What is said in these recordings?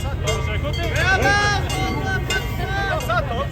C'est à côté. Ça attend.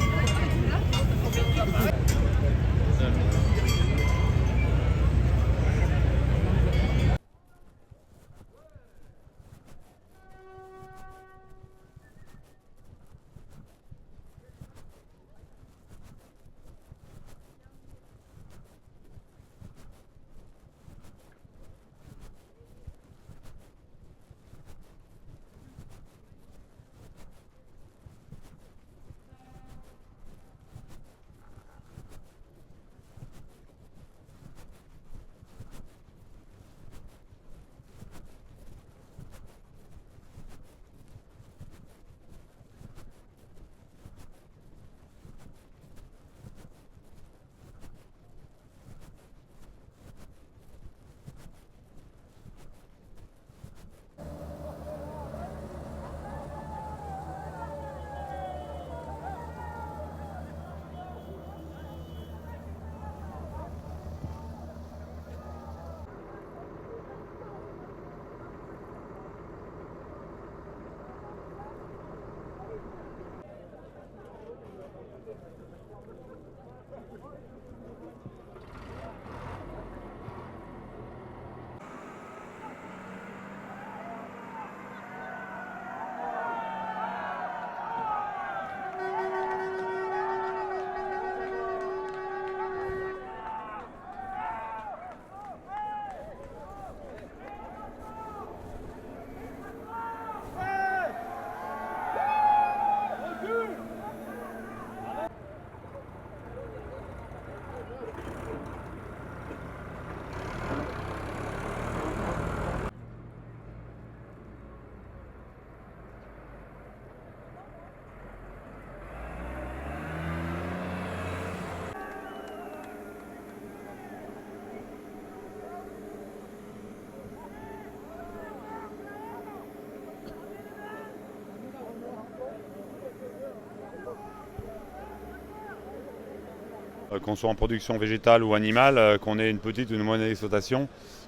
Qu'on soit en production végétale ou animale, qu'on ait une petite ou une moyenne exploitation,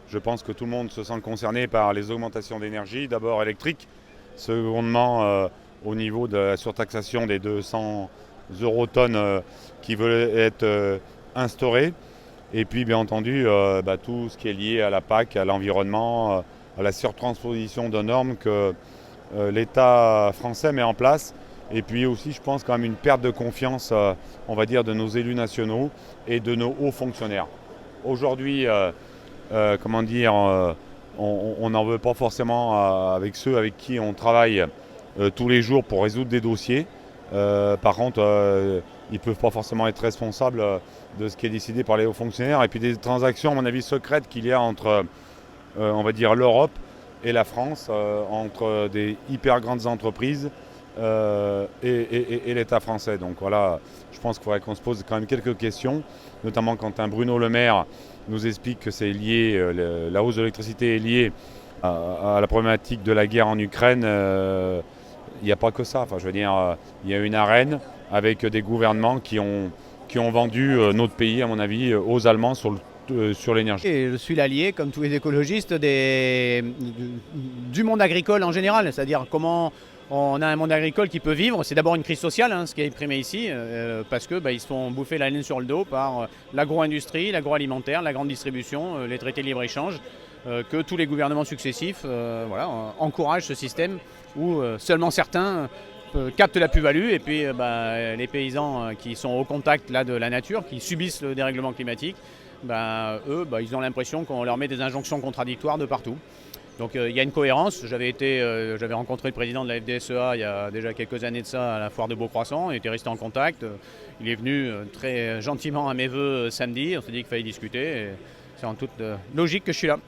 je pense que tout le monde se sent concerné par les augmentations d'énergie, d'abord électrique, secondement au niveau de la surtaxation des 200 eurotonnes qui veulent être instaurées, et puis bien entendu tout ce qui est lié à la PAC, à l'environnement, à la surtransposition de normes que l'État français met en place. Et puis aussi, je pense, quand même une perte de confiance, on va dire, de nos élus nationaux et de nos hauts fonctionnaires. Aujourd'hui, on n'en veut pas forcément avec ceux avec qui on travaille tous les jours pour résoudre des dossiers. Par contre, ils ne peuvent pas forcément être responsables de ce qui est décidé par les hauts fonctionnaires. Et puis des transactions, à mon avis, secrètes qu'il y a entre, on va dire, l'Europe et la France, entre des hyper grandes entreprises et l'État français. Donc voilà, je pense qu'il faudrait qu'on se pose quand même quelques questions, notamment quand un Bruno Le Maire nous explique que c'est lié, la hausse de l'électricité est liée à la problématique de la guerre en Ukraine. Il n'y a pas que ça. Enfin, je veux dire, il y a une arène avec des gouvernements qui ont vendu notre pays, à mon avis, aux Allemands sur l'énergie. Et je suis l'allié, comme tous les écologistes, du monde agricole en général. C'est-à-dire comment on a un monde agricole qui peut vivre. C'est d'abord une crise sociale, ce qui est exprimé ici, parce qu'ils se font bouffer la laine sur le dos par l'agro-industrie, l'agroalimentaire, la grande distribution, les traités de libre-échange, que tous les gouvernements successifs encouragent ce système où seulement certains captent la plus-value et puis les paysans qui sont au contact de la nature, qui subissent le dérèglement climatique, eux, ils ont l'impression qu'on leur met des injonctions contradictoires de partout. Donc il y a une cohérence. J'avais rencontré le président de la FDSEA il y a déjà quelques années de ça à la foire de Beaucroissant. On était resté en contact. Il est venu très gentiment à mes vœux samedi. On s'est dit qu'il fallait discuter. C'est en toute logique que je suis là.